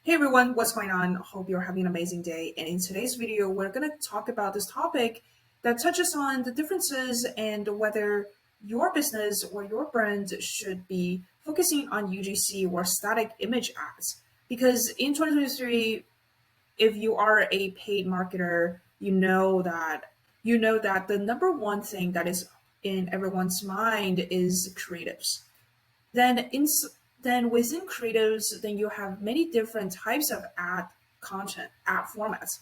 Hey everyone, what's going on? Hope you're having an amazing day. And in today's video, we're going to talk about this topic that touches on the differences and whether your business or your brand should be focusing on UGC or static image ads. Because in 2023, if you are a paid marketer, you know that the number one thing that is in everyone's mind is creatives. Then in then within creatives, then you have many different types of ad content, ad formats,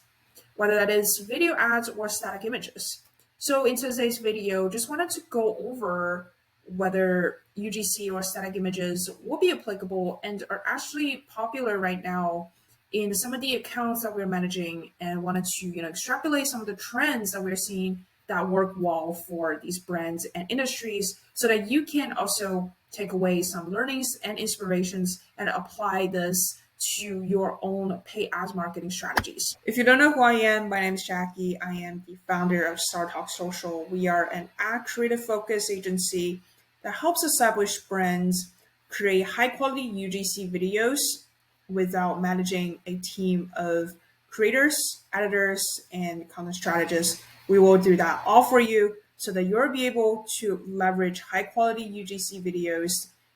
whether that is video ads or static images. So in today's video, just wanted to go over whether UGC or static images will be applicable and are actually popular right now in some of the accounts that we're managing, and wanted to extrapolate some of the trends that we're seeing that work well for these brands and industries, so that you can also take away some learnings and inspirations and apply this to your own paid ads marketing strategies. If you don't know who I am, my name is Jackie. I am the founder of StarTalk Social. We are an ad creative focused agency that helps establish brands create high quality UGC videos without managing a team of creators, editors, and content strategists. We will do that all for you so that you'll be able to leverage high quality UGC videos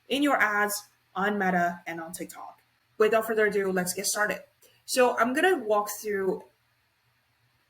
in your ads on Meta and on TikTok. Without further ado, let's get started. So I'm going to walk through.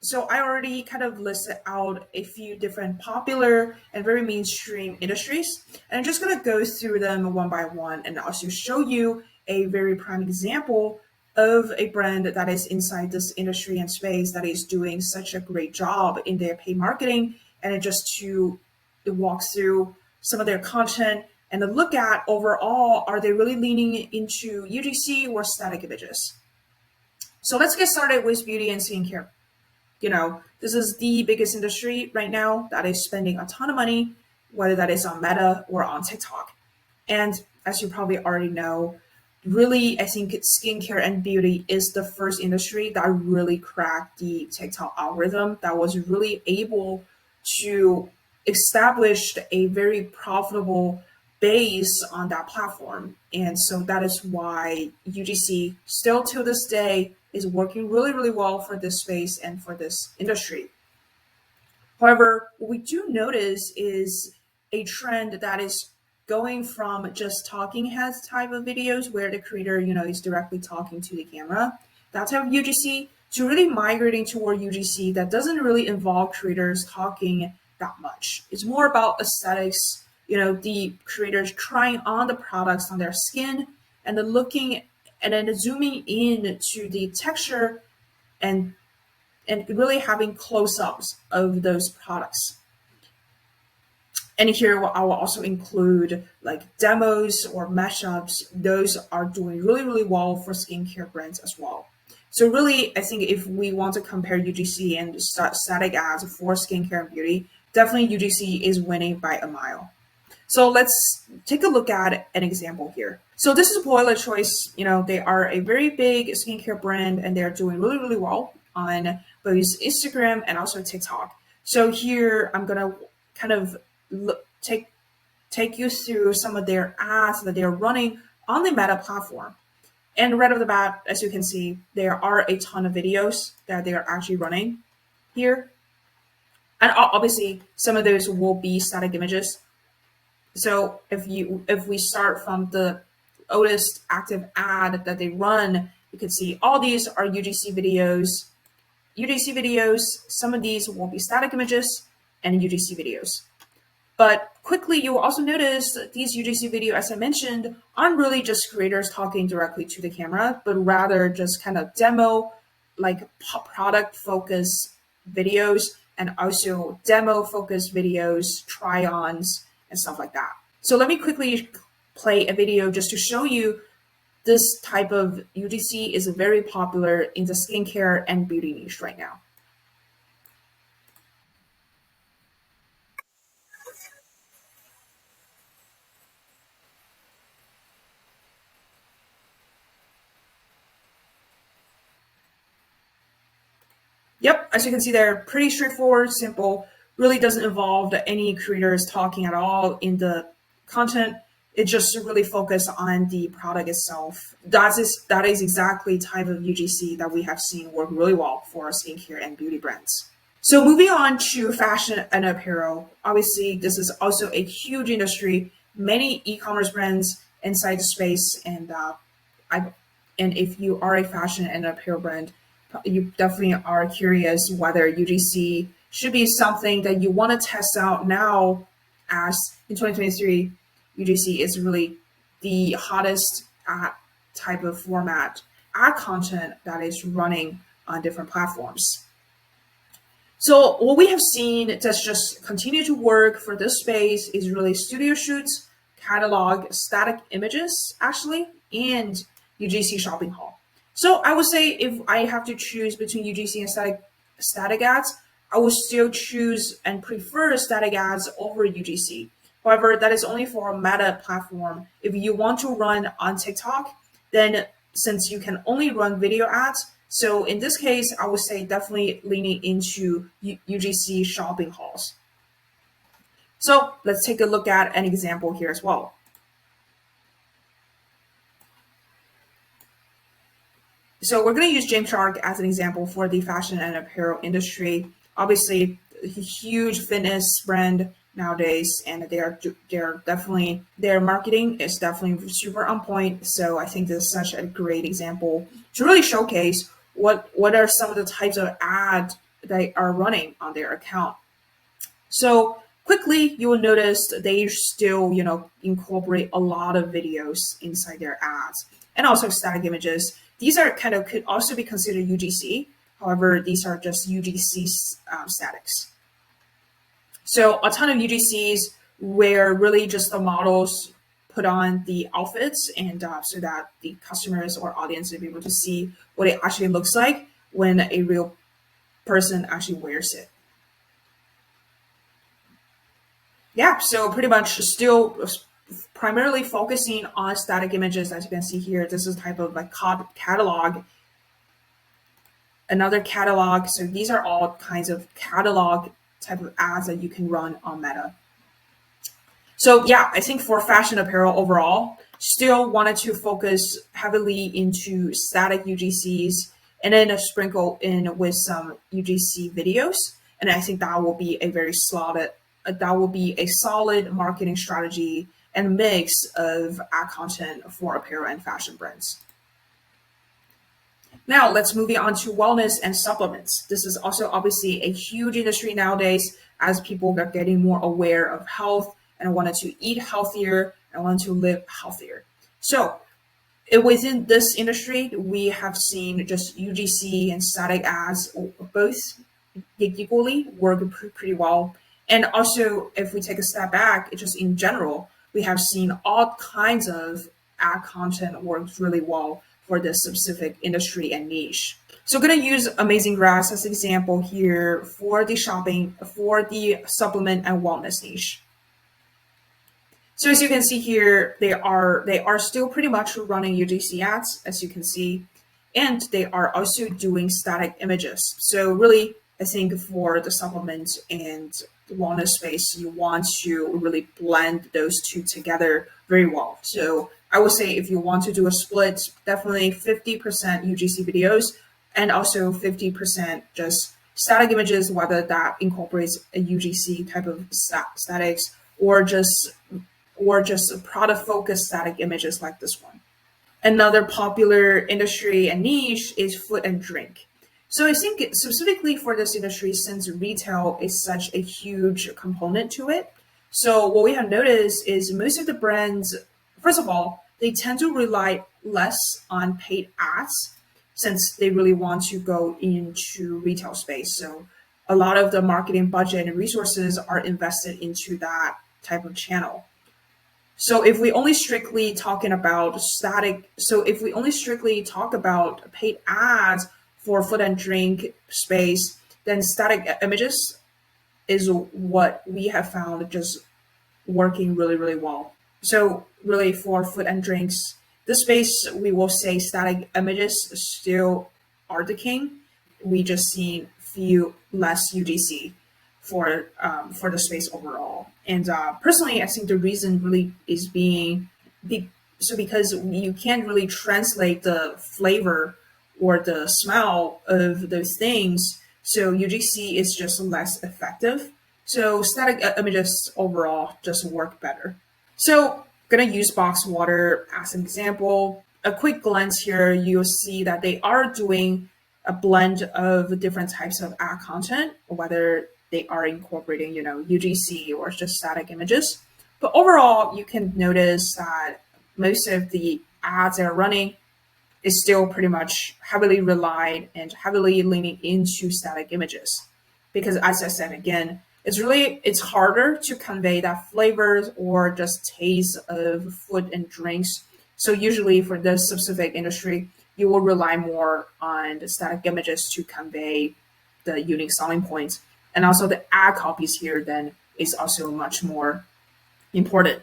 So I already kind of listed out a few different popular and very mainstream industries, and I'm just going to go through them one by one and also show you a very prime example of a brand that is inside this industry and space that is doing such a great job in their paid marketing, and just to walk through some of their content and to look at overall, are they really leaning into UGC or static images? So let's get started with beauty and skincare. This is the biggest industry right now that is spending a ton of money, whether that is on Meta or on TikTok. And as you probably already know, really, I think skincare and beauty is the first industry that really cracked the TikTok algorithm, that was really able to establish a very profitable base on that platform. And so that is why UGC still to this day is working really, really well for this space and for this industry. However, what we do notice is a trend that is going from just talking heads type of videos where the creator, is directly talking to the camera, that type of UGC, to really migrating toward UGC that doesn't really involve creators talking that much. It's more about aesthetics, the creators trying on the products on their skin and then looking and then zooming in to the texture and really having close-ups of those products. And here I will also include like demos or mashups. Those are doing really, really well for skincare brands as well. So really, I think if we want to compare UGC and static ads for skincare and beauty, definitely UGC is winning by a mile. So let's take a look at an example here. So this is Boiler Choice. They are a very big skincare brand and they're doing really, really well on both Instagram and also TikTok. So here I'm gonna kind of take you through some of their ads that they're running on the Meta platform. And right off the bat, as you can see, there are a ton of videos that they are actually running here. And obviously some of those will be static images. So if we start from the oldest active ad that they run, you can see all these are UGC videos. UGC videos, some of these will be static images and UGC videos. But quickly, you will also notice that these UGC videos, as I mentioned, aren't really just creators talking directly to the camera, but rather just kind of demo, like product focused videos, and also demo focused videos, try-ons, and stuff like that. So let me quickly play a video just to show you this type of UGC is very popular in the skincare and beauty niche right now. Yep, as you can see, they're pretty straightforward, simple, really doesn't involve any creators talking at all in the content. It just really focused on the product itself. That is exactly type of UGC that we have seen work really well for skincare and beauty brands. So moving on to fashion and apparel, obviously this is also a huge industry. Many e-commerce brands inside the space, and I and if you are a fashion and apparel brand, you definitely are curious whether UGC should be something that you want to test out now, as in 2023, UGC is really the hottest ad type of format ad content that is running on different platforms. So what we have seen that's just continue to work for this space is really studio shoots, catalog, static images, actually, and UGC shopping haul. So I would say if I have to choose between UGC and static ads, I would still choose and prefer static ads over UGC. However, that is only for a Meta platform. If you want to run on TikTok, then since you can only run video ads, so in this case, I would say definitely leaning into UGC shopping hauls. So let's take a look at an example here as well. So we're going to use Gymshark as an example for the fashion and apparel industry. Obviously, a huge fitness brand nowadays, and they're definitely, their marketing is definitely super on point. So I think this is such a great example to really showcase what are some of the types of ads they are running on their account. So quickly, you will notice they still, incorporate a lot of videos inside their ads and also static images. These are kind of could also be considered UGC. However, these are just UGC statics. So a ton of UGCs where really just the models put on the outfits, and so that the customers or audience will be able to see what it actually looks like when a real person actually wears it. Yeah, so pretty much still primarily focusing on static images. As you can see here, this is type of like catalog, another catalog. So these are all kinds of catalog type of ads that you can run on Meta. So yeah, I think for fashion apparel overall, still wanted to focus heavily into static UGCs and then sprinkle in with some UGC videos. And I think that will be a very solid, marketing strategy and mix of ad content for apparel and fashion brands. Now let's move on to wellness and supplements. This is also obviously a huge industry nowadays as people are getting more aware of health and wanted to eat healthier and want to live healthier. So within this industry, we have seen just UGC and static ads both equally work pretty well. And also, if we take a step back, just in general, we have seen all kinds of ad content works really well for this specific industry and niche. So I'm going to use Amazing Grass as an example here for the supplement and wellness niche. So as you can see here, they are still pretty much running UGC ads, as you can see, and they are also doing static images. So really, I think for the supplement and the wellness space, you want to really blend those two together very well. So I would say if you want to do a split, definitely 50% UGC videos and also 50% just static images, whether that incorporates a UGC type of statics or just product focused static images like this one. Another popular industry and niche is food and drink. So I think specifically for this industry, since retail is such a huge component to it, so what we have noticed is most of the brands, first of all, they tend to rely less on paid ads since they really want to go into retail space. So a lot of the marketing budget and resources are invested into that type of channel. So if we only strictly talk about paid ads for food and drink space, then static images is what we have found just working really, really well. So really for food and drinks, the space, we will say static images still are the king. We just seen few less UGC. for the space overall. And personally, I think the reason really is because you can't really translate the flavor or the smell of those things. So UGC is just less effective. So static images overall just work better. So gonna use box water as an example. A quick glance here, you'll see that they are doing a blend of different types of ad content, whether they are incorporating, UGC or just static images. But overall, you can notice that most of the ads that are running is still pretty much heavily relied and heavily leaning into static images. Because as I said again, it's harder to convey that flavors or just taste of food and drinks. So usually for this specific industry, you will rely more on the static images to convey the unique selling points. And also the ad copies here then is also much more important.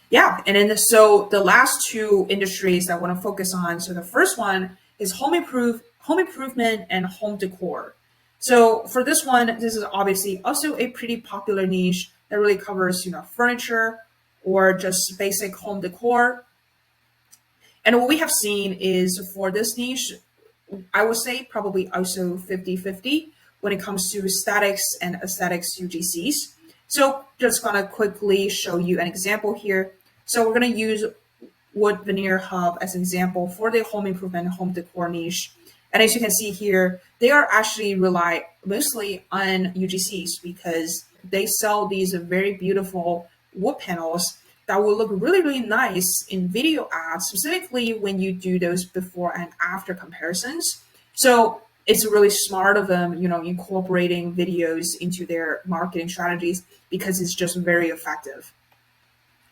Yeah, and then so the last two industries that I want to focus on. So the first one is home improvement and home decor. So for this one, this is obviously also a pretty popular niche that really covers, furniture or just basic home decor. And what we have seen is for this niche, I would say probably also 50-50 when it comes to statics and aesthetics UGCs. So just gonna quickly show you an example here. So we're gonna use Wood Veneer Hub as an example for the home improvement home decor niche. And as you can see here, they are actually rely mostly on UGCs because they sell these very beautiful wood panels that will look really, really nice in video ads, specifically when you do those before and after comparisons. So it's really smart of them, incorporating videos into their marketing strategies because it's just very effective.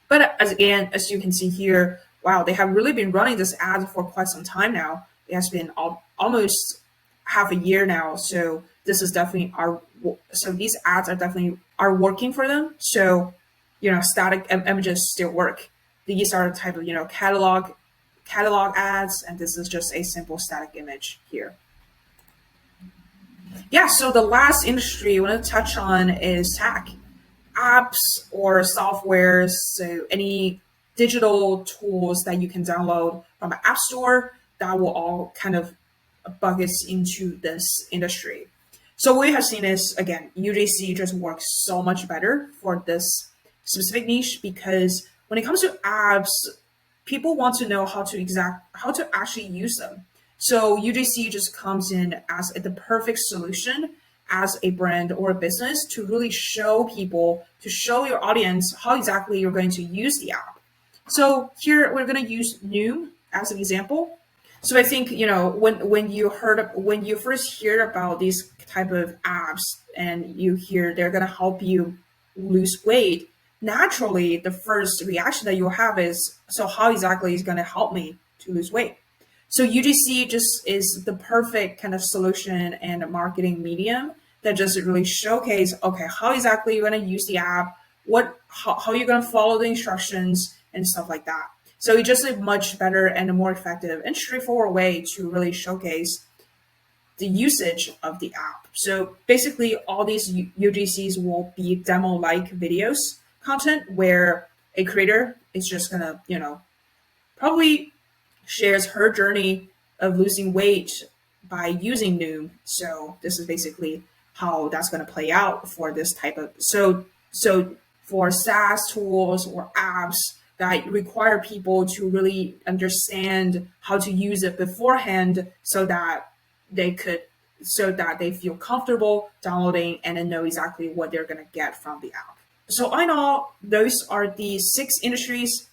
But as you can see here, wow, they have really been running this ad for quite some time now. It has been almost half a year now. So this is definitely so these ads are working for them. So, static images still work. These are the type of, catalog ads, and this is just a simple static image here. Yeah, so the last industry I want to touch on is tech. Apps or softwares, so any digital tools that you can download from an app store that will all kind of buckets into this industry. So what we have seen is, again, UGC just works so much better for this specific niche because when it comes to apps, people want to know how to actually use them. So UGC just comes in as the perfect solution as a brand or a business to really show people, to show your audience how exactly you're going to use the app. So here we're going to use Noom as an example. So I think, when you first hear about these type of apps and you hear they're going to help you lose weight, naturally the first reaction that you'll have is, so how exactly is going to help me to lose weight? So UGC just is the perfect kind of solution and a marketing medium that just really showcase, okay, how exactly you're going to use the app, how you're going to follow the instructions and stuff like that. So it's just a much better and a more effective and straightforward way to really showcase the usage of the app. So basically all these UGCs will be demo-like videos content where a creator is just going to, probably shares her journey of losing weight by using Noom. So this is basically how that's going to play out for this type of so for SaaS tools or apps that require people to really understand how to use it beforehand so that they feel comfortable downloading and then know exactly what they're going to get from the app. So all in all, those are the 6 industries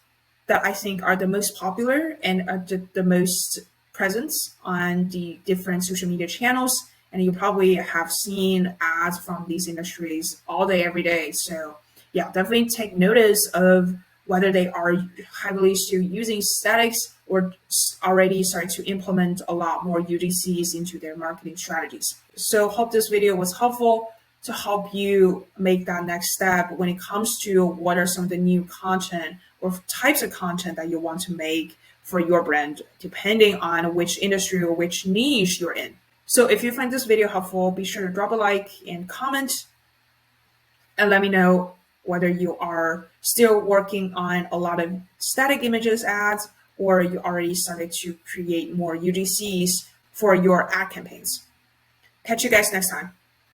that I think are the most popular and are the most present on the different social media channels. And you probably have seen ads from these industries all day, every day. So yeah, definitely take notice of whether they are heavily still using statics or already starting to implement a lot more UGCs into their marketing strategies. So hope this video was helpful to help you make that next step when it comes to what are some of the new content or types of content that you want to make for your brand, depending on which industry or which niche you're in. So if you find this video helpful, be sure to drop a like and comment and let me know whether you are still working on a lot of static images ads or you already started to create more UGCs for your ad campaigns. Catch you guys next time.